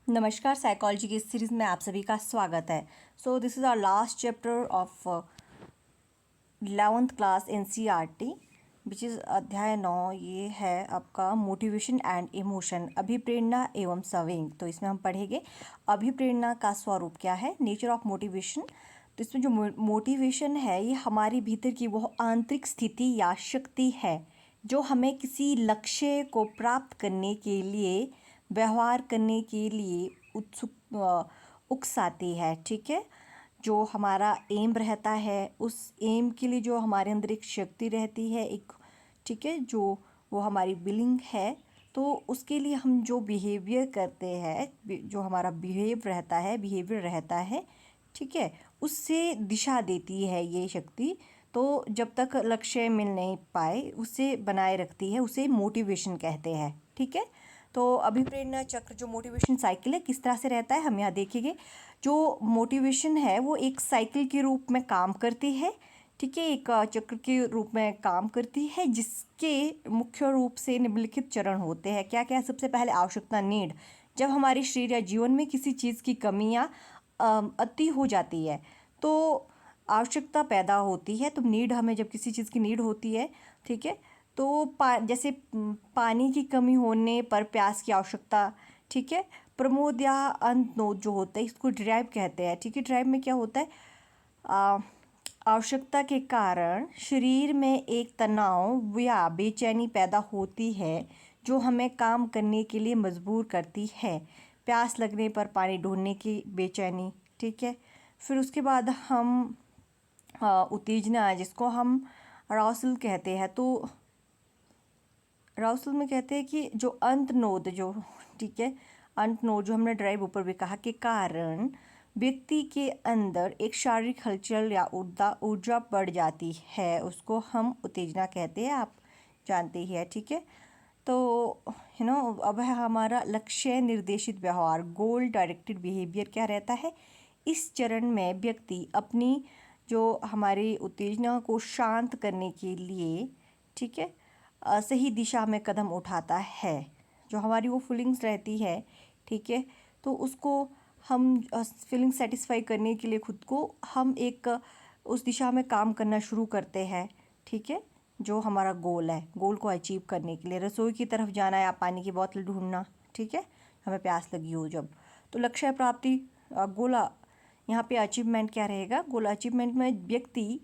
नमस्कार। साइकोलॉजी की इस सीरीज़ में आप सभी का स्वागत है। So this is our last chapter of 11th class NCERT which is अध्याय 9। ये है आपका मोटिवेशन एंड इमोशन, अभिप्रेरणा एवं संवेग। तो इसमें हम पढ़ेंगे अभिप्रेरणा का स्वरूप क्या है, नेचर ऑफ मोटिवेशन। तो इसमें जो मोटिवेशन है ये हमारे भीतर की वो आंतरिक स्थिति या शक्ति है जो हमें किसी लक्ष्य को प्राप्त करने के लिए, व्यवहार करने के लिए उकसाती है। ठीक है, जो हमारा एम रहता है उस एम के लिए जो हमारे अंदर एक शक्ति रहती है, एक, ठीक है, जो वो हमारी विलिंग है, तो उसके लिए हम जो बिहेवियर करते हैं, जो हमारा बिहेवियर रहता है, ठीक है, उससे दिशा देती है ये शक्ति। तो जब तक लक्ष्य मिल नहीं पाए उसे बनाए रखती है, उसे मोटिवेशन कहते हैं। ठीक है, तो अभिप्रेरणा चक्र जो मोटिवेशन साइकिल है किस तरह से रहता है हम यहाँ देखेंगे। जो मोटिवेशन है वो एक साइकिल के रूप में काम करती है। ठीक है, एक चक्र के रूप में काम करती है जिसके मुख्य रूप से निम्नलिखित चरण होते हैं। क्या क्या? सबसे पहले आवश्यकता, नीड। जब हमारे शरीर या जीवन में किसी चीज़ की कमी या अति हो जाती है तो आवश्यकता पैदा होती है। तो नीड, हमें जब किसी चीज़ की नीड होती है, ठीक है, तो जैसे पानी की कमी होने पर प्यास की आवश्यकता। ठीक है, प्रमोद या अंत नोद जो होता है इसको ड्राइव कहते हैं। ठीक है, ड्राइव में क्या होता है, आवश्यकता के कारण शरीर में एक तनाव या बेचैनी पैदा होती है जो हमें काम करने के लिए मजबूर करती है। प्यास लगने पर पानी ढूंढने की बेचैनी। ठीक है, फिर उसके बाद हम उत्तेजना है जिसको हम अराउसल कहते हैं। तो अराउसल में कहते हैं कि जो अंत नोद जो, ठीक है, अंत नोद जो हमने ड्राइव ऊपर भी कहा के कारण व्यक्ति के अंदर एक शारीरिक हलचल या ऊर्जा बढ़ जाती है, उसको हम उत्तेजना कहते हैं, आप जानते ही है। ठीक है, तो अब है हमारा लक्ष्य निर्देशित व्यवहार, गोल डायरेक्टेड बिहेवियर। क्या रहता है इस चरण में? व्यक्ति अपनी जो हमारी उत्तेजना को शांत करने के लिए, ठीक है, सही दिशा में कदम उठाता है। जो हमारी वो फीलिंग्स रहती है, ठीक है, तो उसको हम फीलिंग सेटिस्फाई करने के लिए खुद को हम एक उस दिशा में काम करना शुरू करते हैं। ठीक है, जो हमारा गोल है, गोल को अचीव करने के लिए रसोई की तरफ जाना या पानी की बोतल ढूंढना। ठीक है, हमें प्यास लगी हो जब, तो लक्ष्य प्राप्ति, गोल यहाँ पे अचीवमेंट क्या रहेगा? गोल अचीवमेंट में व्यक्ति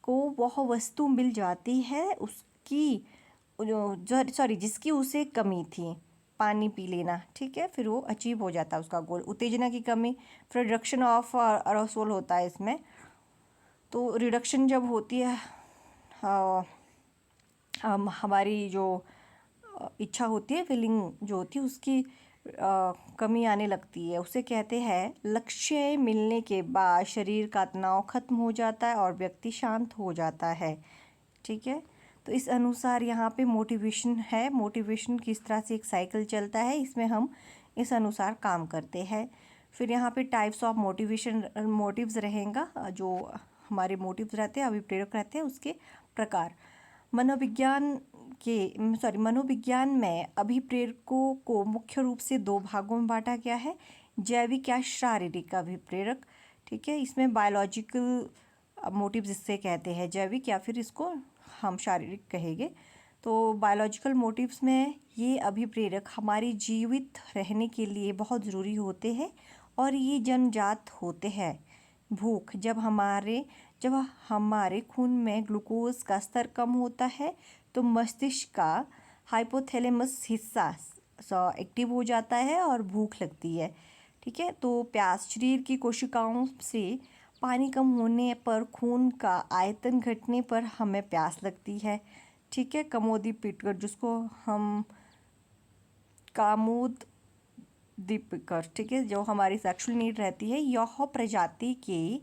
को वह वस्तु मिल जाती है उसकी जिसकी उसे कमी थी, पानी पी लेना। ठीक है, फिर वो अचीव हो जाता है उसका गोल। उत्तेजना की कमी, फिर रिडक्शन ऑफ अरोसोल होता है इसमें। तो रिडक्शन जब होती है, हमारी जो इच्छा होती है, फीलिंग जो होती है उसकी कमी आने लगती है, उसे कहते हैं लक्ष्य मिलने के बाद शरीर का तनाव खत्म हो जाता है और व्यक्ति शांत हो जाता है। ठीक है, तो इस अनुसार यहाँ पे मोटिवेशन है। मोटिवेशन किस तरह से एक साइकिल चलता है, इसमें हम इस अनुसार काम करते हैं। फिर यहाँ पे टाइप्स ऑफ मोटिवेशन, मोटिव्स रहेगा, जो हमारे मोटिव्स रहते हैं, अभिप्रेरक रहते हैं, उसके प्रकार। मनोविज्ञान में अभिप्रेरकों को मुख्य रूप से दो भागों में बांटा गया है, जैविक या शारीरिक अभिप्रेरक। ठीक है, इसमें बायोलॉजिकल मोटिव्स इससे कहते हैं जैविक, या फिर इसको हम शारीरिक कहेंगे। तो बायोलॉजिकल मोटिव्स में ये अभिप्रेरक हमारी जीवित रहने के लिए बहुत ज़रूरी होते हैं और ये जन्मजात होते हैं। भूख, जब हमारे खून में ग्लूकोज का स्तर कम होता है तो मस्तिष्क का हाइपोथैलेमस हिस्सा एक्टिव हो जाता है और भूख लगती है। ठीक है, तो प्यास, शरीर की कोशिकाओं से पानी कम होने पर, खून का आयतन घटने पर हमें प्यास लगती है। ठीक है, कमोदी पिटकर, जिसको हम कामोद दीपकर, ठीक है, जो हमारी सेक्सुअल नीड रहती है, यह प्रजाति के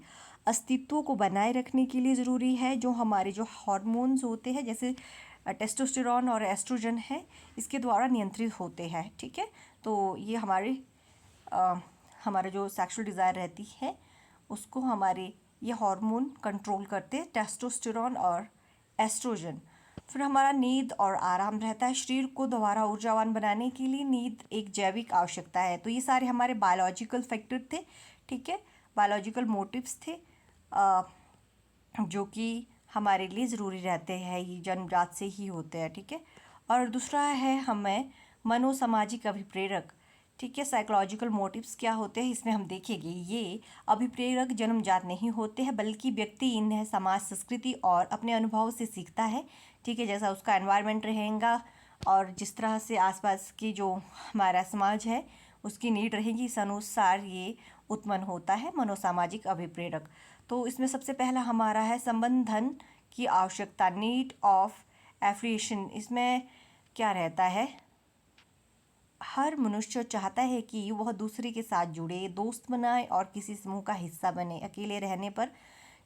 अस्तित्व को बनाए रखने के लिए ज़रूरी है। जो हमारे जो हार्मोन्स होते हैं जैसे टेस्टोस्टेरोन और एस्ट्रोजन है, इसके द्वारा नियंत्रित होते हैं। ठीक है, तो ये हमारे जो सेक्सुअल डिज़ायर रहती है उसको हमारे ये हार्मोन कंट्रोल करते हैं, टेस्टोस्टेरोन और एस्ट्रोजन। फिर हमारा नींद और आराम रहता है। शरीर को दोबारा ऊर्जावान बनाने के लिए नींद एक जैविक आवश्यकता है। तो ये सारे हमारे बायोलॉजिकल फैक्टर थे, ठीक है, बायोलॉजिकल मोटिव्स थे जो कि हमारे लिए ज़रूरी रहते हैं, ये जन्मजात से ही होते हैं, ठीक है। और दूसरा है हमें मनोसामाजिक अभिप्रेरक, ठीक है, साइकोलॉजिकल मोटिव्स क्या होते हैं इसमें हम देखेंगे। ये अभिप्रेरक जन्मजात नहीं होते हैं बल्कि व्यक्ति इन्हें समाज, संस्कृति और अपने अनुभव से सीखता है, ठीक है, जैसा उसका एनवायरनमेंट रहेगा और जिस तरह से आसपास की जो हमारा समाज है उसकी नीड रहेगी, इस अनुसार ये उत्पन्न होता है मनोसामाजिक अभिप्रेरक। तो इसमें सबसे पहला हमारा है संबंधन की आवश्यकता, नीड ऑफ एफिलिएशन। इसमें क्या रहता है, हर मनुष्य चाहता है कि वह दूसरे के साथ जुड़े, दोस्त बनाए और किसी समूह का हिस्सा बने। अकेले रहने पर,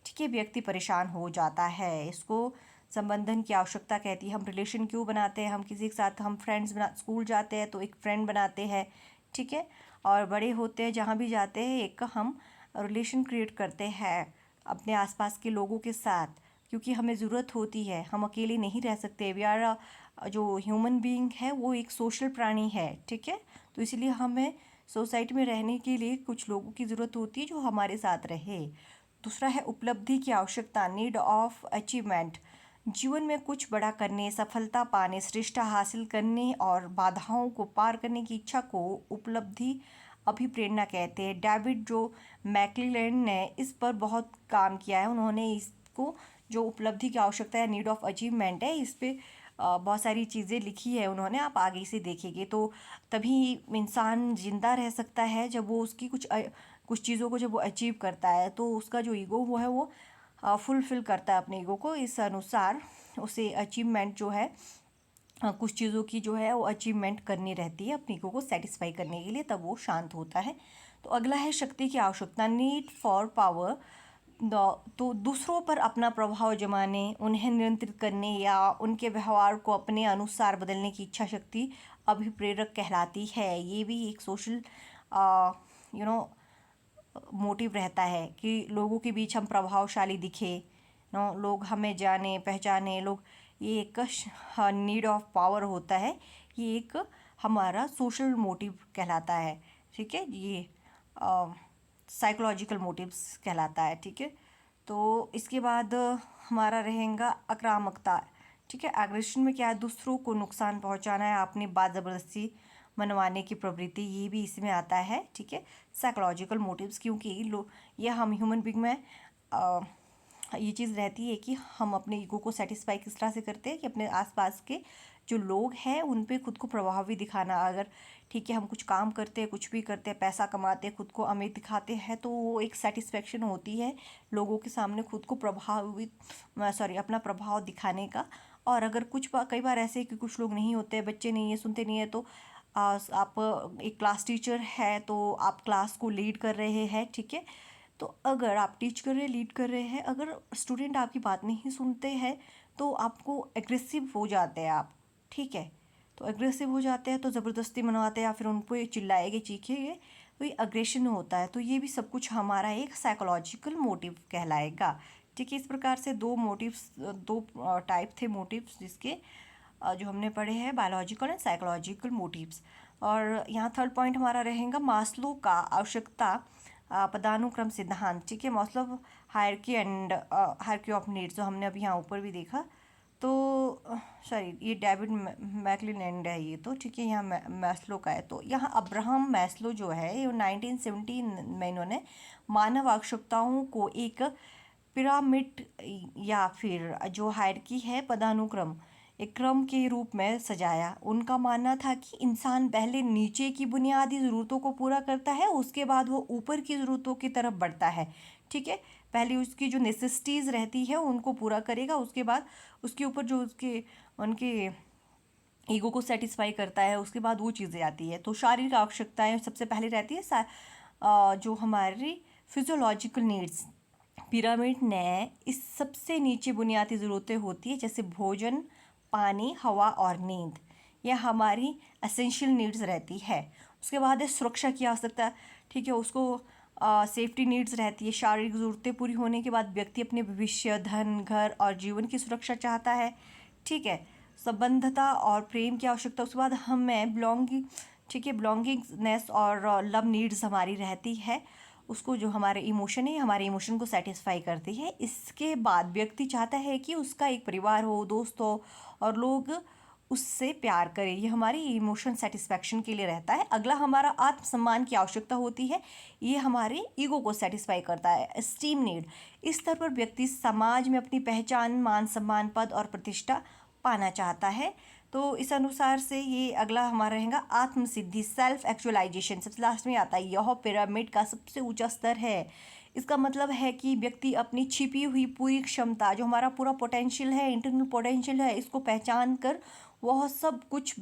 ठीक है, व्यक्ति परेशान हो जाता है। इसको संबंधन की आवश्यकता कहती है। हम रिलेशन क्यों बनाते हैं, हम किसी के साथ, हम फ्रेंड्स बना, स्कूल जाते हैं तो एक फ्रेंड बनाते हैं, ठीक है, और बड़े होते हैं जहाँ भी जाते हैं एक हम रिलेशन क्रिएट करते हैं अपने आसपास के लोगों के साथ, क्योंकि हमें ज़रूरत होती है, हम अकेले नहीं रह सकते। वी आर जो ह्यूमन बीइंग है वो एक सोशल प्राणी है, ठीक है, तो इसलिए हमें सोसाइटी में रहने के लिए कुछ लोगों की ज़रूरत होती है जो हमारे साथ रहे। दूसरा है उपलब्धि की आवश्यकता, नीड ऑफ अचीवमेंट। जीवन में कुछ बड़ा करने, सफलता पाने, श्रेष्ठता हासिल करने और बाधाओं को पार करने की इच्छा को उपलब्धि अभिप्रेरणा कहते हैं। डेविड जो मैक्लेलैंड ने इस पर बहुत काम किया है। उन्होंने इसको जो उपलब्धि की आवश्यकता है, नीड ऑफ अचीवमेंट है, इस पे बहुत सारी चीज़ें लिखी है उन्होंने, आप आगे से देखेंगे। तो तभी इंसान ज़िंदा रह सकता है जब वो उसकी कुछ चीज़ों को जब वो अचीव करता है, तो उसका जो ईगो वो है वो फुलफ़िल करता है अपने ईगो को। इस अनुसार उसे अचीवमेंट जो है, कुछ चीज़ों की जो है वो अचीवमेंट करनी रहती है अपने ईगो को सेटिस्फाई करने के लिए, तब वो शांत होता है। तो अगला है शक्ति की आवश्यकता, नीड फॉर पावर। तो दूसरों पर अपना प्रभाव जमाने, उन्हें नियंत्रित करने या उनके व्यवहार को अपने अनुसार बदलने की इच्छा शक्ति अभिप्रेरक कहलाती है। ये भी एक सोशल मोटिव रहता है कि लोगों के बीच हम प्रभावशाली दिखे, लोग हमें जाने पहचाने, लोग, ये एक नीड ऑफ पावर होता है, ये एक हमारा सोशल मोटिव कहलाता है, ठीक है, ये साइकोलॉजिकल मोटिव्स कहलाता है, ठीक है। तो इसके बाद हमारा रहेगा आक्रामकता, ठीक है, एग्रेशन में क्या है, दूसरों को नुकसान पहुंचाना है, अपनी बात ज़बरदस्ती मनवाने की प्रवृत्ति, ये भी इसमें आता है, ठीक है, साइकोलॉजिकल मोटिव्स, क्योंकि ये हम ह्यूमन बीइंग में ये चीज़ रहती है कि हम अपने ईगो को सेटिस्फाई किस तरह से करते हैं कि अपने आसपास के जो लोग हैं उन पे खुद को प्रभावी दिखाना। अगर, ठीक है, हम कुछ काम करते हैं, कुछ भी करते हैं, पैसा कमाते हैं, खुद को अमीर दिखाते हैं, तो वो एक सेटिस्फेक्शन होती है लोगों के सामने खुद को अपना प्रभाव दिखाने का। और अगर कई बार ऐसे कि कुछ लोग नहीं होते, बच्चे नहीं है, सुनते नहीं है, तो आप एक क्लास टीचर है तो आप क्लास को लीड कर रहे हैं, ठीक है, तो अगर आप टीच कर रहे हैं, लीड कर रहे हैं, अगर स्टूडेंट आपकी बात नहीं सुनते हैं तो आपको एग्रेसिव हो जाते हैं आप, ठीक है, तो एग्रेसिव हो जाते हैं तो ज़बरदस्ती मनवाते हैं या फिर उन पर चिल्लाएंगे, चीखेंगे, तो ये अग्रेशन होता है। तो ये भी सब कुछ हमारा एक साइकोलॉजिकल मोटिव कहलाएगा, ठीक है। इस प्रकार से दो टाइप थे मोटिव्स जिसके जो हमने पढ़े हैं, बायोलॉजिकल एंड साइकोलॉजिकल मोटिव्स। और यहाँ थर्ड पॉइंट हमारा रहेगा मास्लो का आवश्यकता पदानुक्रम सिद्धांत, ठीक है, मतलब हायरार्की ऑफ नीड्स, जो हमने अभी यहाँ ऊपर भी देखा। तो सॉरी, ये डेविड मैक्लेलैंड है ये, तो ठीक है, यहाँ मैस्लो का है। तो यहाँ अब्राहम मैस्लो जो है, ये 1917 में इन्होंने मानव आवश्यकताओं को एक पिरामिड या फिर जो हायरार्की है, पदानुक्रम, एक क्रम के रूप में सजाया। उनका मानना था कि इंसान पहले नीचे की बुनियादी ज़रूरतों को पूरा करता है, उसके बाद वो ऊपर की ज़रूरतों की तरफ बढ़ता है, ठीक है, पहले उसकी जो नेसेसिटीज़ रहती है उनको पूरा करेगा, उसके बाद उसके ऊपर जो उनके ईगो को सेटिस्फाई करता है, उसके बाद वो चीज़ें आती है। तो शारीरिक आवश्यकताएं सबसे पहले रहती है, जो हमारी फिजियोलॉजिकल नीड्स, पिरामिड ने इस सबसे नीचे बुनियादी ज़रूरतें होती है जैसे भोजन, पानी, हवा और नींद, यह हमारी एसेंशियल नीड्स रहती है। उसके बाद है सुरक्षा की आवश्यकता, ठीक है, उसको सेफ्टी नीड्स रहती है। शारीरिक ज़रूरतें पूरी होने के बाद व्यक्ति अपने भविष्य, धन, घर और जीवन की सुरक्षा चाहता है, ठीक है, संबद्धता और प्रेम की आवश्यकता, उसके बाद हमें बिलोंगिंग, ठीक है, बिलोंगिंगनेस और लव नीड्स हमारी रहती है, उसको जो हमारे इमोशन है हमारे इमोशन को सेटिस्फाई करती है। इसके बाद व्यक्ति चाहता है कि उसका एक परिवार हो, दोस्त हो और लोग उससे प्यार करें, ये हमारी इमोशन सेटिस्फैक्शन के लिए रहता है। अगला हमारा आत्मसम्मान की आवश्यकता होती है, ये हमारे ईगो को सेटिस्फाई करता है, एस्टीम नीड। इस स्तर पर व्यक्ति समाज में अपनी पहचान, मान सम्मान, पद और प्रतिष्ठा पाना चाहता है। तो इस अनुसार से ये अगला हमारा रहेगा आत्मसिद्धि, सेल्फ एक्चुअलाइजेशन, सबसे लास्ट में आता है। यह पिरामिड का सबसे ऊंचा स्तर है। इसका मतलब है कि व्यक्ति अपनी छिपी हुई पूरी क्षमता, जो हमारा पूरा पोटेंशियल है, इंटरनल पोटेंशियल है, इसको पहचान कर वह सब कुछ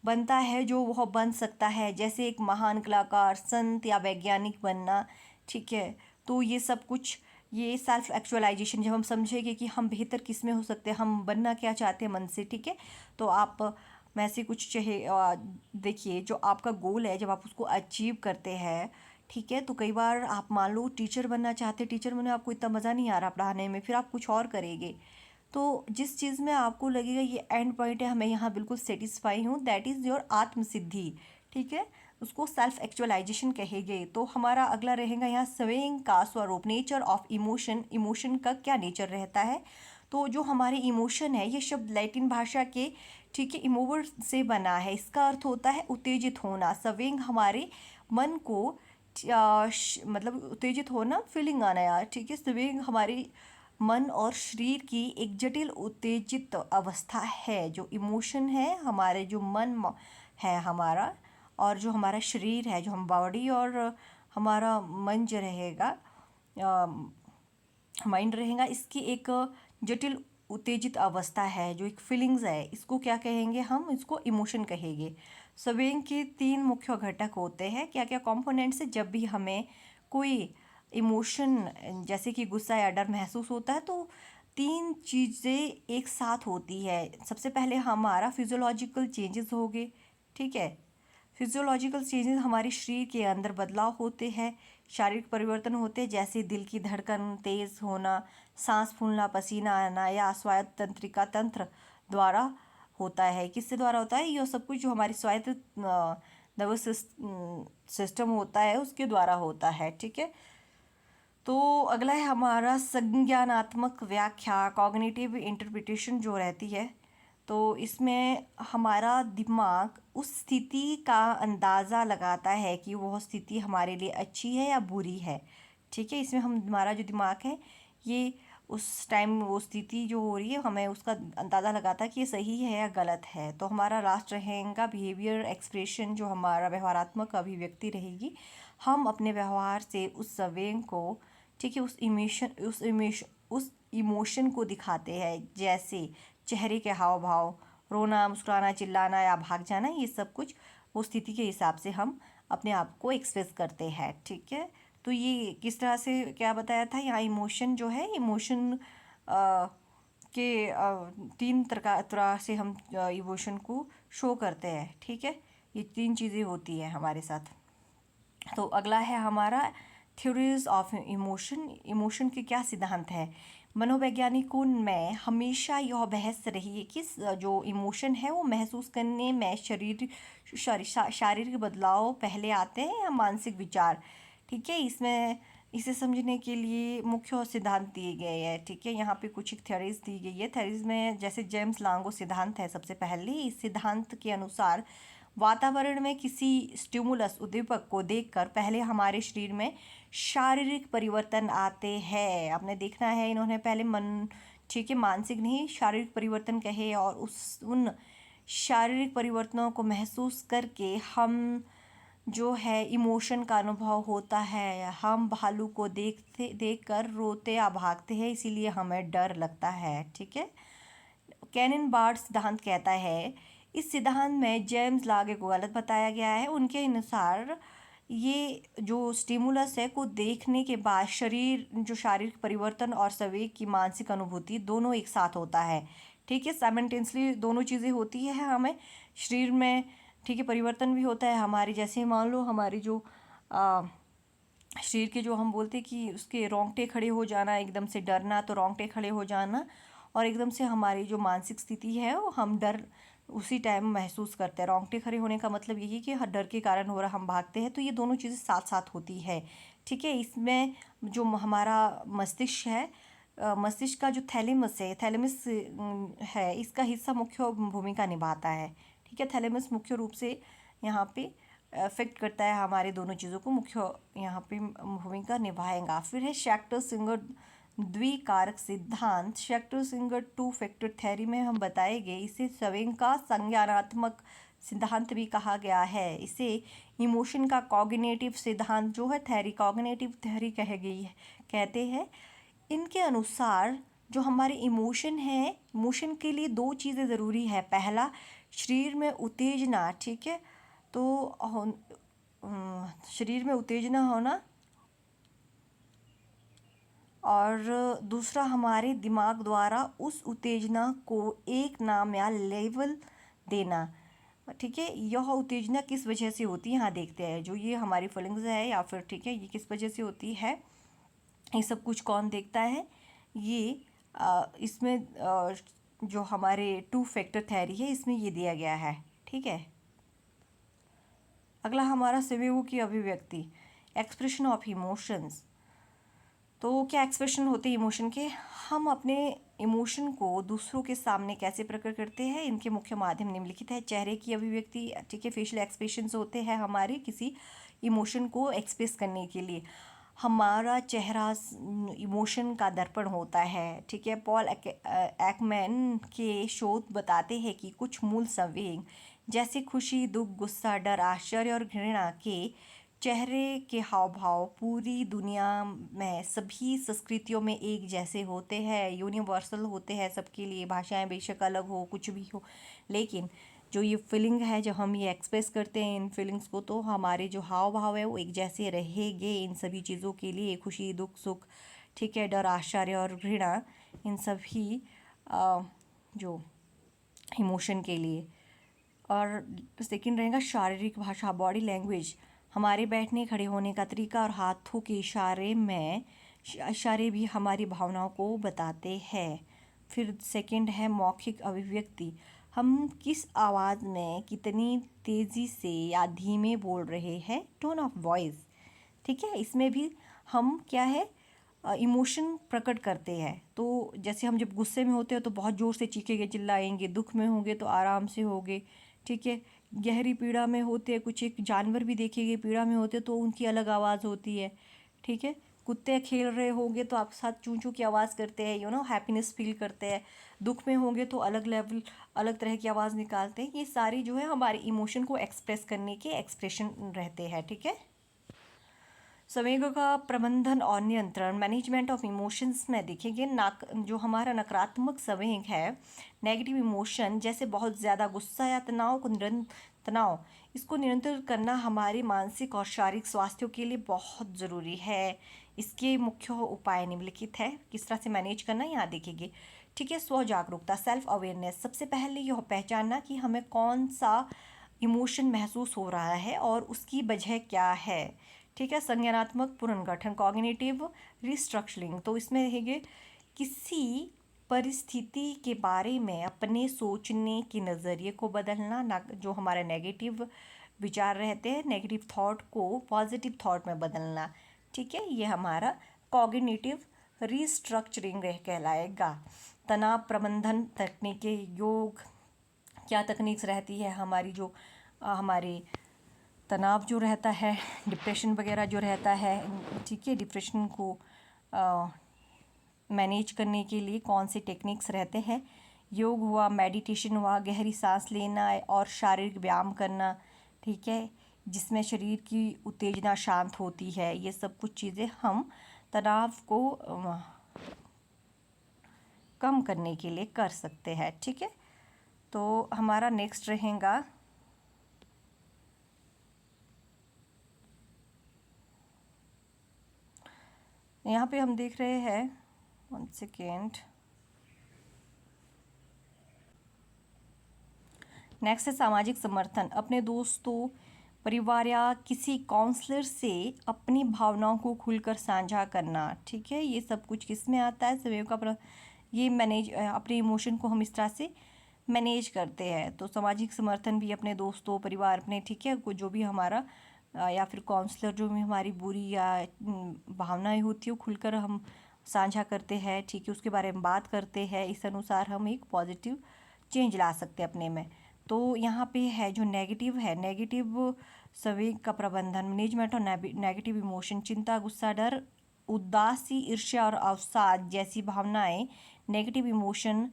बनता है जो वह बन सकता है, जैसे एक महान कलाकार, संत या वैज्ञानिक बनना। ठीक है, तो ये सब कुछ, ये सेल्फ एक्चुअलाइजेशन जब हम समझेंगे कि हम बेहतर किस में हो सकते हैं, हम बनना क्या चाहते हैं मन से। ठीक है, तो आप में से कुछ चाहे देखिए, जो आपका गोल है जब आप उसको अचीव करते हैं, ठीक है, तो कई बार आप मान लो टीचर बनना चाहते हैं, टीचर बनने आपको इतना मज़ा नहीं आ रहा पढ़ाने में, फिर आप कुछ और करेंगे। तो जिस चीज़ में आपको लगेगा ये एंड पॉइंट है, हमें यहाँ बिल्कुल सेटिस्फाई हूँ, दैट इज़ योर आत्मसिद्धि। ठीक है, उसको सेल्फ एक्चुअलाइजेशन कहेंगे। तो हमारा अगला रहेगा यहाँ स्वयं का स्वरूप, नेचर ऑफ इमोशन। इमोशन का क्या नेचर रहता है? तो जो हमारे इमोशन है, ये शब्द लैटिन भाषा के, ठीक है, इमोवर से बना है। इसका अर्थ होता है उत्तेजित होना। स्वयं हमारे मन को मतलब उत्तेजित होना, फीलिंग आना यार। ठीक है, स्वयं हमारी मन और शरीर की एक जटिल उत्तेजित अवस्था है। जो इमोशन है हमारे, जो मन है हमारा, और जो हमारा शरीर है, जो हम बॉडी और हमारा मन जो रहेगा, माइंड रहेगा, इसकी एक जटिल उत्तेजित अवस्था है, जो एक फीलिंग्स है, इसको क्या कहेंगे हम? इसको इमोशन कहेंगे। स्वयं के 3 मुख्य घटक होते हैं। क्या क्या कंपोनेंट्स है? जब भी हमें कोई इमोशन जैसे कि गुस्सा या डर महसूस होता है, तो 3 चीज़ें एक साथ होती है। सबसे पहले हमारा फिजियोलॉजिकल चेंजेस होंगे। ठीक है, फिजियोलॉजिकल चेंजेस हमारे शरीर के अंदर बदलाव होते हैं, शारीरिक परिवर्तन होते हैं, जैसे दिल की धड़कन तेज़ होना, सांस फूलना, पसीना आना, या स्वायत्त तंत्रिका तंत्र द्वारा होता है। किससे द्वारा होता है? यह सब कुछ जो हमारी स्वायत्त नर्वस सिस्टम होता है उसके द्वारा होता है। ठीक है, तो अगला है हमारा संज्ञानात्मक व्याख्या, कॉग्निटिव इंटरप्रिटेशन जो रहती है। तो इसमें हमारा दिमाग उस स्थिति का अंदाज़ा लगाता है कि वह स्थिति हमारे लिए अच्छी है या बुरी है। ठीक है, इसमें हम, हमारा जो दिमाग है ये उस टाइम वो स्थिति जो हो रही है हमें उसका अंदाज़ा लगाता है कि ये सही है या गलत है। तो हमारा लास्ट रहेगा बिहेवियर एक्सप्रेशन, जो हमारा व्यवहारात्मक अभिव्यक्ति रहेगी। हम अपने व्यवहार से उस संवेग को, ठीक है, उस इमोशन को दिखाते हैं, जैसे चेहरे के हाव भाव, रोना, मुस्कुराना, चिल्लाना या भाग जाना, ये सब कुछ वो स्थिति के हिसाब से हम अपने आप को एक्सप्रेस करते हैं। ठीक है, तो ये किस तरह से क्या बताया था यहाँ? इमोशन जो है, इमोशन के 3 तरह से हम इमोशन को शो करते हैं। ठीक है, ये 3 चीज़ें होती है हमारे साथ। तो अगला है हमारा थ्योरीज ऑफ इमोशन। इमोशन के क्या सिद्धांत हैं? मनोवैज्ञानिकों में हमेशा यह बहस रही है कि जो इमोशन है वो महसूस करने में शारीरिक बदलाव पहले आते हैं या मानसिक विचार। ठीक है, इसमें इसे समझने के लिए मुख्य सिद्धांत दिए गए हैं। ठीक है, यहाँ पे कुछ एक थ्योरीज दी गई है। थ्योरीज में जैसे जेम्स लांगो सिद्धांत है सबसे पहले। इस सिद्धांत के अनुसार वातावरण में किसी स्टिमुलस, उद्दीपक को देखकर पहले हमारे शरीर में शारीरिक परिवर्तन आते हैं। आपने देखना है, इन्होंने पहले मन, ठीक है, मानसिक नहीं शारीरिक परिवर्तन कहे, और उन शारीरिक परिवर्तनों को महसूस करके हम जो है इमोशन का अनुभव होता है। हम भालू को देखकर रोते या भागते हैं, इसीलिए हमें डर लगता है। ठीक है, कैनन बार्ड सिद्धांत कहता है, इस सिद्धांत में जेम्स लांगे को गलत बताया गया है। उनके अनुसार ये जो स्टिमुलस है को देखने के बाद शरीर, जो शारीरिक परिवर्तन और संवेग की मानसिक अनुभूति दोनों एक साथ होता है। ठीक है, साइमल्टेनियसली दोनों चीज़ें होती है हमें शरीर में। ठीक है, परिवर्तन भी होता है हमारी, जैसे मान लो हमारी जो शरीर के, जो हम बोलते हैं कि उसके रोंगटे खड़े हो जाना, एकदम से डरना, तो रोंगटे खड़े हो जाना, और एकदम से हमारी जो मानसिक स्थिति है वो हम डर उसी टाइम महसूस करते हैं। रोंगटे खड़े होने का मतलब यही कि हर डर के कारण हो रहा हम भागते हैं, तो ये दोनों चीज़ें साथ साथ होती है। ठीक है, इसमें जो हमारा मस्तिष्क है, मस्तिष्क का जो थैलेमस है, थैलेमस है, इसका हिस्सा मुख्य भूमिका निभाता है। ठीक है, थैलेमस मुख्य रूप से यहाँ पे अफेक्ट करता है हमारे दोनों चीज़ों को, मुख्य यहाँ पे भूमिका निभाएगा। फिर है शेक्टर सिंगर द्विकारक सिद्धांत। शेक्टर सिंगर टू फैक्टर थ्योरी में हम बताएंगे, इसे स्वेंग का संज्ञानात्मक सिद्धांत भी कहा गया है। इसे इमोशन का कॉग्निटिव सिद्धांत जो है थ्योरी, कॉग्निटिव थ्योरी कह गई है, कहते हैं। इनके अनुसार जो हमारे इमोशन है, इमोशन के लिए दो चीज़ें ज़रूरी है। पहला, शरीर में उत्तेजना। ठीक है, तो शरीर में उत्तेजना होना, और दूसरा हमारे दिमाग द्वारा उस उत्तेजना को एक नाम या लेवल देना। ठीक है, यह उत्तेजना किस वजह से होती है, यहाँ देखते हैं। जो ये हमारी फीलिंग्स है या फिर ठीक है, ये किस वजह से होती है, ये सब कुछ कौन देखता है, ये इसमें जो हमारे टू फैक्टर थ्योरी है इसमें ये दिया गया है। ठीक है, अगला हमारा संवेगों की अभिव्यक्ति, एक्सप्रेशन ऑफ इमोशंस। तो क्या एक्सप्रेशन होते हैं इमोशन के? हम अपने इमोशन को दूसरों के सामने कैसे प्रकट करते हैं, इनके मुख्य माध्यम निम्नलिखित है। चेहरे की अभिव्यक्ति। ठीक है, फेशियल एक्सप्रेशंस होते हैं हमारे किसी इमोशन को एक्सप्रेस करने के लिए। हमारा चेहरा इमोशन का दर्पण होता है। ठीक है, पॉल एकमैन के शोध बताते हैं कि कुछ मूल संवेग जैसे खुशी, दुख, गुस्सा, डर, आश्चर्य और घृणा के चेहरे के हाव भाव पूरी दुनिया में सभी संस्कृतियों में एक जैसे होते हैं, यूनिवर्सल होते हैं सबके लिए। भाषाएं बेशक अलग हो, कुछ भी हो, लेकिन जो ये फीलिंग है, जब हम ये एक्सप्रेस करते हैं इन फीलिंग्स को, तो हमारे जो हाव भाव है वो एक जैसे रहेंगे इन सभी चीज़ों के लिए। खुशी, दुख, सुख, ठीक है, डर, आश्चर्य और घृणा, इन सभी जो इमोशन के लिए। और सेकंड रहेगा शारीरिक भाषा, बॉडी लैंग्वेज। हमारे बैठने, खड़े होने का तरीका और हाथों के इशारे भी हमारी भावनाओं को बताते हैं। फिर सेकंड है मौखिक अभिव्यक्ति। हम किस आवाज़ में कितनी तेज़ी से या धीमे बोल रहे हैं, टोन ऑफ वॉइस। ठीक है, इसमें भी हम क्या है इमोशन प्रकट करते हैं। तो जैसे हम जब गुस्से में होते हैं तो बहुत ज़ोर से चीखेंगे, चिल्लाएंगे, दुख में होंगे तो आराम से होंगे। ठीक है, गहरी पीड़ा में होते हैं, कुछ एक जानवर भी देखेंगे पीड़ा में होते तो उनकी अलग आवाज़ होती है। ठीक है, कुत्ते खेल रहे होंगे तो आपके साथ चूं चूं की आवाज़ करते हैं, हैप्पीनेस फील करते हैं। दुख में होंगे तो अलग लेवल, अलग तरह की आवाज़ निकालते हैं। ये सारी जो है हमारे इमोशन को एक्सप्रेस करने के एक्सप्रेशन रहते हैं। ठीक है, संवेगों का प्रबंधन और नियंत्रण, मैनेजमेंट ऑफ इमोशंस में देखेंगे। जो हमारा नकारात्मक संवेग है, नेगेटिव इमोशन, जैसे बहुत ज़्यादा गुस्सा या तनाव, इसको नियंत्रित करना हमारे मानसिक और शारीरिक स्वास्थ्य के लिए बहुत ज़रूरी है। इसके मुख्य उपाय निम्नलिखित है, किस तरह से मैनेज करना यहाँ देखेंगे। ठीक है, स्व जागरूकता, सेल्फ अवेयरनेस। सबसे पहले यह पहचानना कि हमें कौन सा इमोशन महसूस हो रहा है और उसकी वजह क्या है। ठीक है, संज्ञानात्मक पुनर्गठन, कॉग्निटिव रिस्ट्रक्चरिंग। तो इसमें रहेंगे किसी परिस्थिति के बारे में अपने सोचने के नज़रिए को बदलना, ना जो हमारे नेगेटिव विचार रहते हैं, नेगेटिव थॉट को पॉजिटिव थॉट में बदलना। ठीक है, ये हमारा कॉग्निटिव रिस्ट्रक्चरिंग कहलाएगा। तनाव प्रबंधन तकनीकें, योग, क्या तकनीक्स रहती है हमारी, जो हमारे तनाव जो रहता है, डिप्रेशन वगैरह जो रहता है। ठीक है, डिप्रेशन को मैनेज करने के लिए कौन से टेक्निक्स रहते हैं। योग हुआ, मेडिटेशन हुआ, गहरी सांस लेना और शारीरिक व्यायाम करना। ठीक है, जिसमें शरीर की उत्तेजना शांत होती है। ये सब कुछ चीज़ें हम तनाव को कम करने के लिए कर सकते हैं। ठीक है, तो हमारा नेक्स्ट रहेगा यहाँ पे हम देख रहे हैं, 1 सेकेंड, नेक्स्ट है सामाजिक समर्थन। अपने दोस्तों, परिवार या किसी काउंसलर से अपनी भावनाओं को खुलकर साझा करना। ठीक है, ये सब कुछ किस में आता है, संवेग का ये अपने इमोशन को हम इस तरह से मैनेज करते हैं। तो सामाजिक समर्थन भी अपने दोस्तों, परिवार, अपने ठीक है, को जो भी हमारा या फिर काउंसलर जो भी हमारी बुरी या भावनाएं होती है, वो खुलकर हम साझा करते हैं, ठीक है, उसके बारे में बात करते हैं। इस अनुसार हम एक पॉजिटिव चेंज ला सकते हैं अपने में। तो यहाँ पे है जो नेगेटिव है, नेगेटिव संवेग का प्रबंधन, मैनेजमेंट और नेगेटिव इमोशन, चिंता, गुस्सा, डर, उदासी, ईर्ष्या और अवसाद जैसी भावनाएं नेगेटिव इमोशन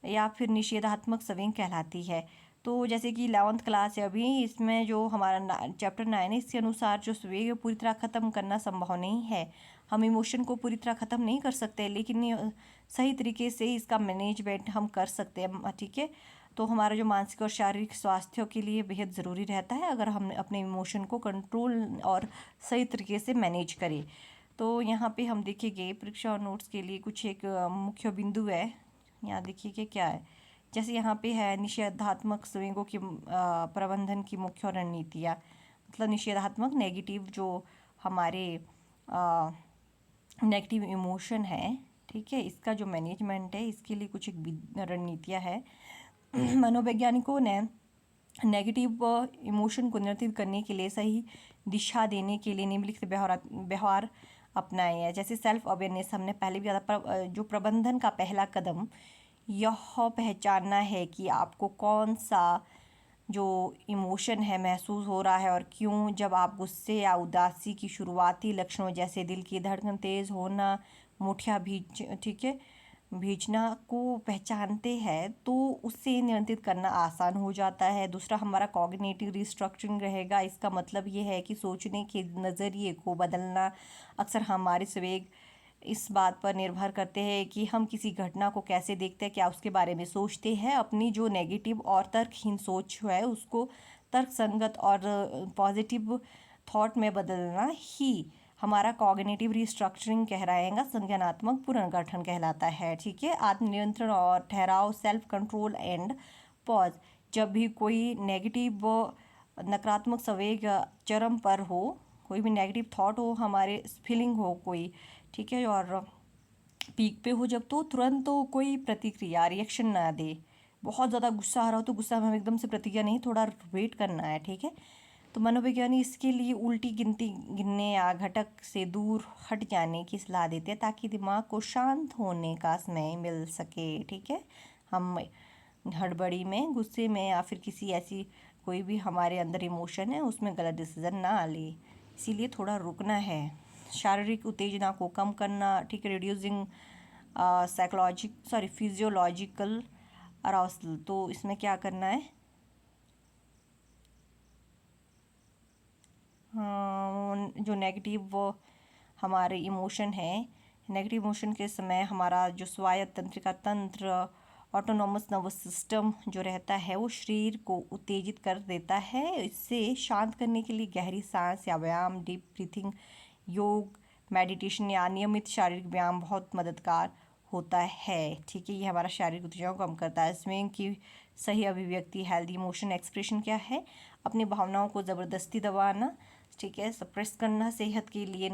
या फिर निषेधात्मक संवेग कहलाती है। तो जैसे कि 11th क्लास है अभी, इसमें जो हमारा चैप्टर 9 है, इसके अनुसार जो संवेग है पूरी तरह ख़त्म करना संभव नहीं है। हम इमोशन को पूरी तरह ख़त्म नहीं कर सकते, लेकिन सही तरीके से इसका मैनेजमेंट हम कर सकते हैं, ठीक है। तो हमारा जो मानसिक और शारीरिक स्वास्थ्य के लिए बेहद ज़रूरी रहता है अगर हम अपने इमोशन को कंट्रोल और सही तरीके से मैनेज करें। तो यहाँ पे हम देखेंगे परीक्षा और नोट्स के लिए कुछ एक मुख्य बिंदु है। यहाँ देखिए कि क्या है, जैसे यहाँ पे है निषेधात्मक संवेगों की प्रबंधन की मुख्य रणनीतियाँ, मतलब निषेधात्मक नेगेटिव जो हमारे नेगेटिव इमोशन है, ठीक है, इसका जो मैनेजमेंट है, इसके लिए कुछ एक रणनीतियाँ है। मनोवैज्ञानिकों ने नेगेटिव इमोशन को नियंत्रित करने के लिए सही दिशा देने के लिए निम्नलिखित व्यवहार अपनाए हैं। जैसे सेल्फ अवेयरनेस, हमने पहले भी जो प्रबंधन का पहला कदम यह पहचानना है कि आपको कौन सा जो इमोशन है महसूस हो रहा है और क्यों। जब आप गुस्से या उदासी की शुरुआती लक्षणों जैसे दिल की धड़कन तेज़ होना, मुठिया ठीक है, भेजना को पहचानते हैं तो उससे नियंत्रित करना आसान हो जाता है। दूसरा हमारा कॉग्निटिव रिस्ट्रक्चरिंग रहेगा। इसका मतलब ये है कि सोचने के नज़रिए को बदलना। अक्सर हमारे संवेग इस बात पर निर्भर करते हैं कि हम किसी घटना को कैसे देखते हैं, क्या उसके बारे में सोचते हैं। अपनी जो नेगेटिव और तर्कहीन सोच है उसको तर्कसंगत और पॉजिटिव थॉट में बदलना ही हमारा कॉग्निटिव रिस्ट्रक्चरिंग कहलाएगा, संज्ञानात्मक पुनर्गठन कहलाता है, ठीक है। आत्मनियंत्रण और ठहराव, सेल्फ कंट्रोल एंड पॉज। जब भी कोई नेगेटिव नकारात्मक संवेग चरम पर हो, कोई भी नेगेटिव थॉट हो, हमारे फीलिंग हो कोई, ठीक है, और पीक पे हो जब, तो तुरंत तो कोई प्रतिक्रिया रिएक्शन ना दे। बहुत ज़्यादा गुस्सा आ रहा हो तो गुस्सा में हम एकदम से प्रतिक्रिया नहीं, थोड़ा वेट करना है, ठीक है। तो मनोविज्ञानी इसके लिए उल्टी गिनती गिनने या घटक से दूर हट जाने की सलाह देते हैं ताकि दिमाग को शांत होने का समय मिल सके, ठीक है। हम हड़बड़ी में, गुस्से में या फिर किसी ऐसी कोई भी हमारे अंदर इमोशन है उसमें गलत डिसीजन ना ले, इसीलिए थोड़ा रुकना है। शारीरिक उत्तेजना को कम करना, ठीक है, रिड्यूसिंग फिजियोलॉजिकल अराउसल। तो इसमें क्या करना है, जो नेगेटिव हमारे इमोशन है, नेगेटिव इमोशन के समय हमारा जो स्वायत्त तंत्रिका तंत्र, ऑटोनोमस नर्वस सिस्टम जो रहता है वो शरीर को उत्तेजित कर देता है। इससे शांत करने के लिए गहरी सांस या व्यायाम, डीप ब्रीथिंग, योग, मेडिटेशन या नियमित शारीरिक व्यायाम बहुत मददगार होता है, ठीक है। ये हमारा शारीरिक उत्तेजना को कम करता है। स्वयं की सही अभिव्यक्ति, हेल्दी इमोशन एक्सप्रेशन क्या है, अपनी भावनाओं को ज़बरदस्ती दबाना, ठीक है, सप्रेस करना सेहत के लिए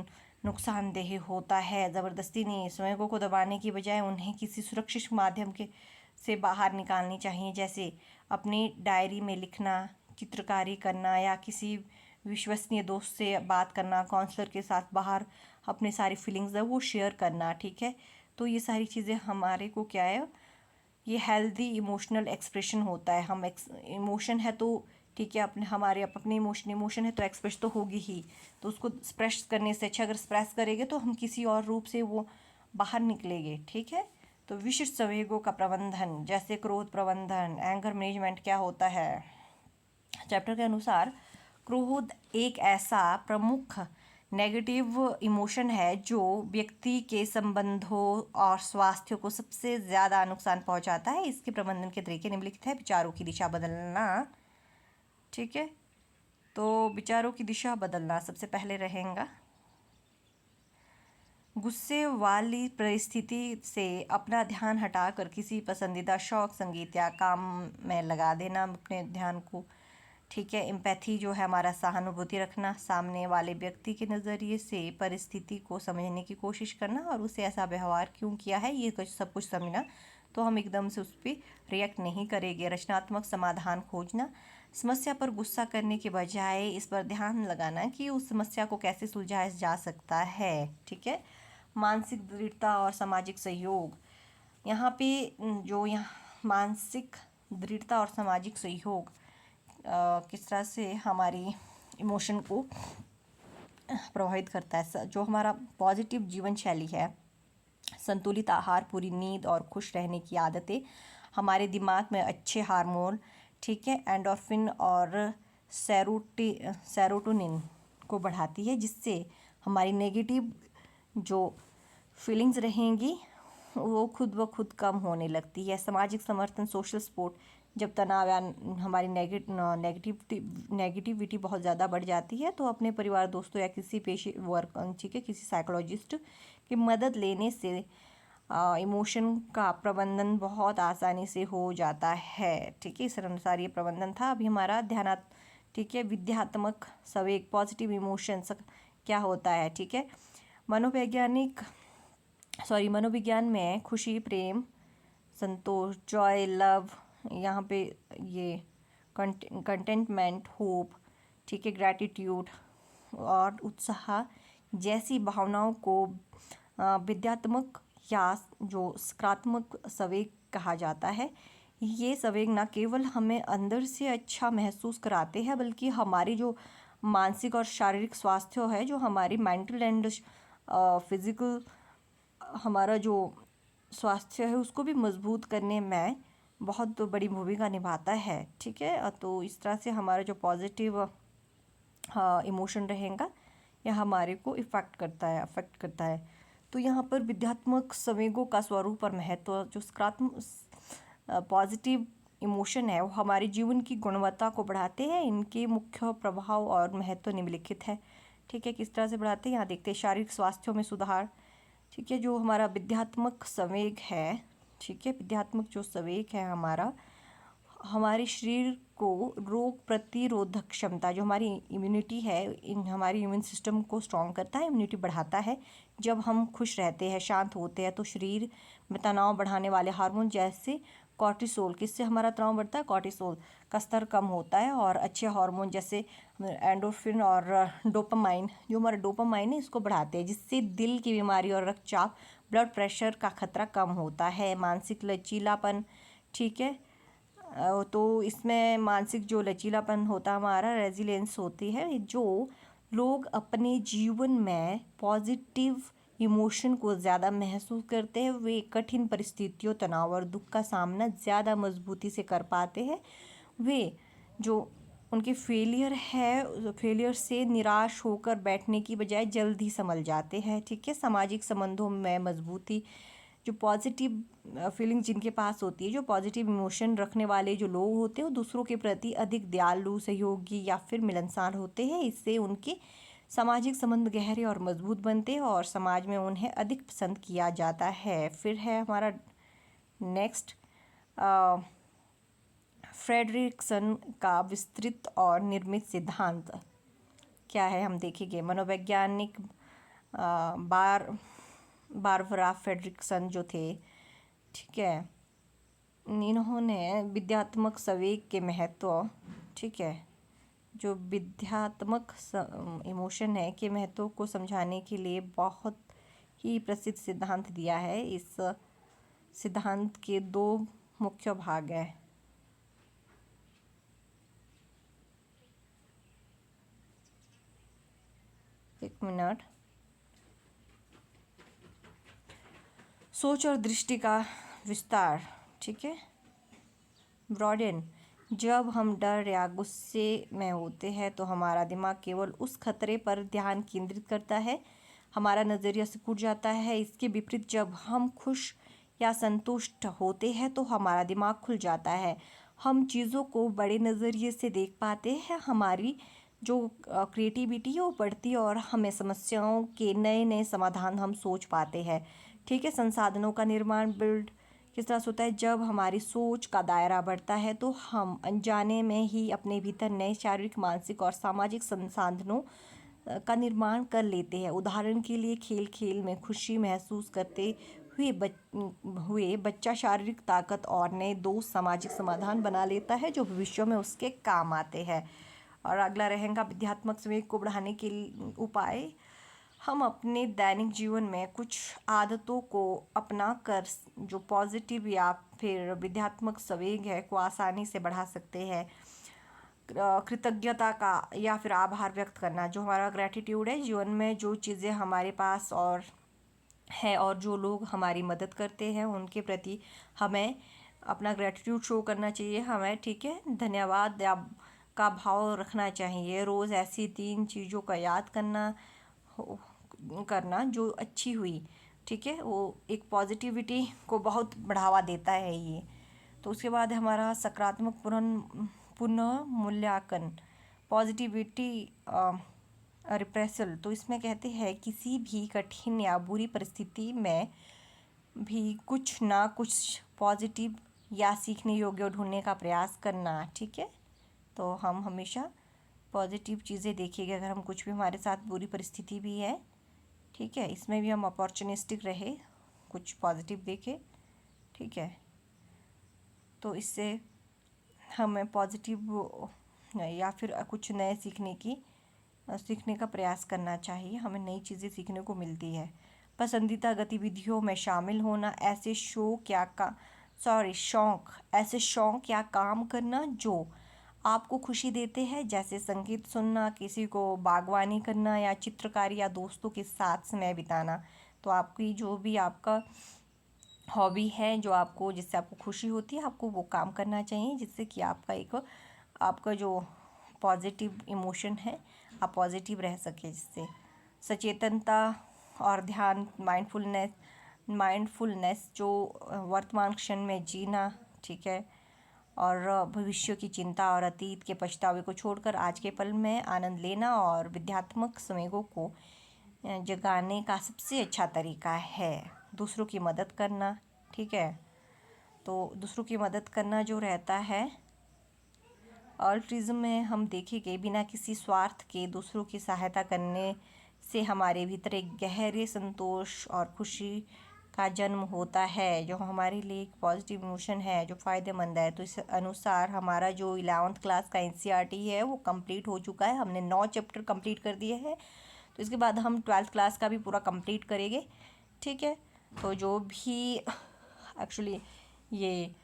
नुकसानदेह होता है। ज़बरदस्ती नहीं, स्वयं को दबाने की बजाय उन्हें किसी सुरक्षित माध्यम के से बाहर निकालनी चाहिए, जैसे अपनी डायरी में लिखना, चित्रकारी करना या किसी विश्वसनीय दोस्त से बात करना, काउंसलर के साथ बाहर अपने सारी फीलिंग्स है वो शेयर करना, ठीक है। तो ये सारी चीज़ें हमारे को क्या है, ये हेल्दी इमोशनल एक्सप्रेशन होता है। हम इमोशन है तो ठीक है, हमारे अपने इमोशन है तो एक्सप्रेस तो होगी ही, तो उसको एक्सप्रेस करने से अच्छा अगर एक्सप्रेस करेंगे तो हम किसी और रूप से वो बाहर निकलेंगे, ठीक है। तो विशिष्ट संवेगों का प्रबंधन, जैसे क्रोध प्रबंधन, एंगर मैनेजमेंट क्या होता है। चैप्टर के अनुसार क्रोध एक ऐसा प्रमुख नेगेटिव इमोशन है जो व्यक्ति के संबंधों और स्वास्थ्य को सबसे ज़्यादा नुकसान पहुंचाता है। इसके प्रबंधन के तरीके निम्नलिखित है। विचारों की दिशा बदलना, ठीक है, तो विचारों की दिशा बदलना सबसे पहले रहेगा। गुस्से वाली परिस्थिति से अपना ध्यान हटाकर किसी पसंदीदा शौक, संगीत या काम में लगा देना अपने ध्यान को, ठीक है। एम्पैथी जो है हमारा सहानुभूति रखना, सामने वाले व्यक्ति के नज़रिए से परिस्थिति को समझने की कोशिश करना और उसे ऐसा व्यवहार क्यों किया है ये सब कुछ समझना, तो हम एकदम से उस पर रिएक्ट नहीं करेंगे। रचनात्मक समाधान खोजना, समस्या पर गुस्सा करने के बजाय इस पर ध्यान लगाना कि उस समस्या को कैसे सुलझाया जा सकता है। ठीक है। मानसिक दृढ़ता और सामाजिक सहयोग, यहाँ पे यहाँ मानसिक दृढ़ता और सामाजिक सहयोग किस तरह से हमारी इमोशन को प्रभावित करता है। जो हमारा पॉजिटिव जीवन शैली है, संतुलित आहार, पूरी नींद और खुश रहने की आदतें हमारे दिमाग में अच्छे हार्मोन, ठीक है, एंडोर्फिन और सेरोटोनिन को बढ़ाती है, जिससे हमारी नेगेटिव जो फीलिंग्स रहेंगी वो खुद ब खुद कम होने लगती है। सामाजिक समर्थन, सोशल सपोर्ट, जब तनाव या हमारी नेगेटिविटी बहुत ज़्यादा बढ़ जाती है तो अपने परिवार, दोस्तों या किसी पेशेवर, ठीक है, किसी साइकोलॉजिस्ट की मदद लेने से इमोशन का प्रबंधन बहुत आसानी से हो जाता है। ठीक है। इस अनुसार ये प्रबंधन था। अभी हमारा ध्यान, ठीक है, विद्यात्मक संवेग, पॉजिटिव इमोशंस क्या होता है। ठीक है। मनोविज्ञान में खुशी, प्रेम, संतोष, जॉय, लव, यहाँ पे ये कंटेंटमेंट, होप, ठीक है, ग्रैटिट्यूड और उत्साह जैसी भावनाओं को विद्यात्मक या जो सकारात्मक संवेग कहा जाता है। ये संवेग न केवल हमें अंदर से अच्छा महसूस कराते हैं बल्कि हमारी जो मानसिक और शारीरिक स्वास्थ्य है, जो हमारी मेंटल एंड फिजिकल हमारा जो स्वास्थ्य है उसको भी मजबूत करने में बहुत बड़ी भूमिका निभाता है। ठीक है। तो इस तरह से हमारा जो पॉजिटिव इमोशन रहेगा यह हमारे को अफेक्ट करता है। तो यहाँ पर विद्यात्मक संवेगों का स्वरूप और महत्व, जो सकारात्मक पॉजिटिव इमोशन है वो हमारे जीवन की गुणवत्ता को बढ़ाते हैं। इनके मुख्य प्रभाव और महत्व निम्नलिखित है। ठीक है। किस तरह से बढ़ाते हैं यहाँ देखते हैं। शारीरिक स्वास्थ्य में सुधार, ठीक है, जो हमारा विद्यात्मक संवेग है, ठीक है, विद्यात्मक जो संवेग है हमारे शरीर को रोग प्रतिरोधक क्षमता, जो हमारी इम्यूनिटी है, हमारी इम्यून सिस्टम को स्ट्रॉन्ग करता है, इम्यूनिटी बढ़ाता है। जब हम खुश रहते हैं, शांत होते हैं, तो शरीर में तनाव बढ़ाने वाले हार्मोन जैसे कॉर्टिसोल, किससे हमारा तनाव बढ़ता है, कॉर्टिसोल का स्तर कम होता है। और अच्छे हार्मोन जैसे एंडोर्फिन और डोपामाइन, जो हमारा डोपामाइन है इसको बढ़ाते हैं, जिससे दिल की बीमारी और रक्तचाप, ब्लड प्रेशर का खतरा कम होता है। मानसिक लचीलापन, ठीक है, तो इसमें मानसिक जो लचीलापन होता है हमारा, रेजिलियंस होती है। जो लोग अपने जीवन में पॉजिटिव इमोशन को ज़्यादा महसूस करते हैं वे कठिन परिस्थितियों, तनाव और दुख का सामना ज़्यादा मजबूती से कर पाते हैं। वे जो उनके फेलियर से निराश होकर बैठने की बजाय जल्दी संभल जाते हैं। ठीक है। सामाजिक संबंधों में मजबूती, जो पॉजिटिव फीलिंग जिनके पास होती है, जो पॉजिटिव इमोशन रखने वाले जो लोग होते हैं वो दूसरों के प्रति अधिक दयालु, सहयोगी या फिर मिलनसार होते हैं। इससे उनके सामाजिक संबंध गहरे और मजबूत बनते हैं और समाज में उन्हें अधिक पसंद किया जाता है। फिर है हमारा नेक्स्ट फ्रेडरिकसन का विस्तृत और निर्मित सिद्धांत क्या है हम देखेंगे। मनोवैज्ञानिक बारबरा फ्रेडरिकसन जो थे, ठीक है, इन्होंने विद्यात्मक संवेग के महत्व, ठीक है, जो विद्यात्मक इमोशन है के महत्व को समझाने के लिए बहुत ही प्रसिद्ध सिद्धांत दिया है। इस सिद्धांत के दो मुख्य भाग हैं। एक मिनट। सोच और दृष्टि का विस्तार, ठीक है, ब्रॉडेन। जब हम डर या गुस्से में होते हैं तो हमारा दिमाग केवल उस खतरे पर ध्यान केंद्रित करता है, हमारा नज़रिया सिकुड़ जाता है। इसके विपरीत जब हम खुश या संतुष्ट होते हैं तो हमारा दिमाग खुल जाता है, हम चीज़ों को बड़े नज़रिए से देख पाते हैं, हमारी जो क्रिएटिविटी है वो बढ़ती है और हमें समस्याओं के नए नए समाधान हम सोच पाते हैं। ठीक है। संसाधनों का निर्माण, बिल्ड, किस तरह से होता है, जब हमारी सोच का दायरा बढ़ता है तो हम अनजाने में ही अपने भीतर नए शारीरिक, मानसिक और सामाजिक संसाधनों का निर्माण कर लेते हैं। उदाहरण के लिए खेल खेल में खुशी महसूस करते हुए बच्चा शारीरिक ताकत और नए दोस्त, सामाजिक समाधान बना लेता है जो भविष्य में उसके काम आते हैं। और अगला रहेगा विद्यात्मक संवेग को बढ़ाने के उपाय। हम अपने दैनिक जीवन में कुछ आदतों को अपना कर जो पॉजिटिव या फिर विद्यात्मक संवेग है को आसानी से बढ़ा सकते हैं। कृतज्ञता का या फिर आभार व्यक्त करना, जो हमारा ग्रैटिट्यूड है, जीवन में जो चीज़ें हमारे पास और है और जो लोग हमारी मदद करते हैं उनके प्रति हमें अपना ग्रैटिट्यूड शो करना चाहिए हमें, ठीक है। धन्यवाद या का भाव रखना चाहिए। रोज़ ऐसी 3 चीज़ों का याद करना जो अच्छी हुई, ठीक है, वो एक पॉजिटिविटी को बहुत बढ़ावा देता है ये। तो उसके बाद हमारा सकारात्मक पुनः मूल्यांकन, पॉजिटिविटी रिप्रेसल। तो इसमें कहते हैं किसी भी कठिन या बुरी परिस्थिति में भी कुछ ना कुछ पॉजिटिव या सीखने योग्य ढूंढने का प्रयास करना, ठीक है। तो हम हमेशा पॉजिटिव चीज़ें देखेंगे। अगर हम कुछ भी हमारे साथ बुरी परिस्थिति भी है, ठीक है, इसमें भी हम अपॉर्चुनिस्टिक रहे, कुछ पॉजिटिव देखें, ठीक है। तो इससे हमें पॉजिटिव या फिर कुछ नए सीखने का प्रयास करना चाहिए। हमें नई चीज़ें सीखने को मिलती है। पसंदीदा गतिविधियों में शामिल होना, ऐसे शौक या काम करना जो आपको खुशी देते हैं, जैसे संगीत सुनना, किसी को बागवानी करना या चित्रकारी या दोस्तों के साथ समय बिताना। तो आपकी जो भी आपका हॉबी है, जो आपको जिससे आपको खुशी होती है, आपको वो काम करना चाहिए, जिससे कि आपका जो पॉजिटिव इमोशन है, आप पॉजिटिव रह सके। जिससे सचेतनता और ध्यान, माइंडफुलनेस जो वर्तमान क्षण में जीना, ठीक है, और भविष्य की चिंता और अतीत के पछतावे को छोड़कर आज के पल में आनंद लेना और विद्यात्मक संवेगों को जगाने का सबसे अच्छा तरीका है दूसरों की मदद करना, ठीक है। तो दूसरों की मदद करना जो रहता है, अल्ट्रिज्म में हम देखेंगे बिना किसी स्वार्थ के दूसरों की सहायता करने से हमारे भीतर एक गहरे संतोष और खुशी का जन्म होता है, जो हमारे लिए एक पॉजिटिव इमोशन है जो फ़ायदेमंद है। तो इस अनुसार हमारा जो 11th क्लास का NCERT है वो कंप्लीट हो चुका है। हमने 9 चैप्टर कंप्लीट कर दिए हैं। तो इसके बाद हम 12th क्लास का भी पूरा कंप्लीट करेंगे, ठीक है। तो जो भी एक्चुअली ये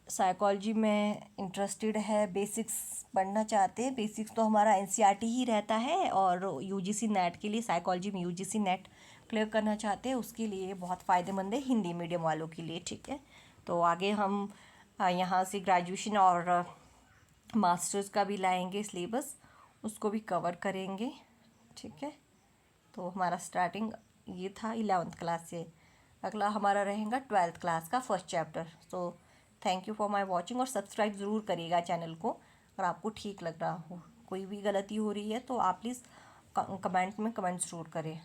साइकोलॉजी में इंटरेस्टेड है, बेसिक्स पढ़ना चाहते हैं, बेसिक्स तो हमारा NCERT ही रहता है, और UGC नेट के लिए, साइकोलॉजी में UGC नेट क्लियर करना चाहते हैं उसके लिए बहुत फ़ायदेमंद है, हिंदी मीडियम वालों के लिए, ठीक है। तो आगे हम यहाँ से ग्रेजुएशन और मास्टर्स का भी लाएंगे सिलेबस, उसको भी कवर करेंगे, ठीक है। तो हमारा स्टार्टिंग ये था 11th क्लास से। अगला हमारा रहेगा 12th क्लास का फर्स्ट चैप्टर। तो thank you for my watching, और सब्सक्राइब ज़रूर करिएगा चैनल को अगर आपको ठीक लग रहा हो। कोई भी गलती हो रही है तो आप प्लीज़ कमेंट में कमेंट ज़रूर करें।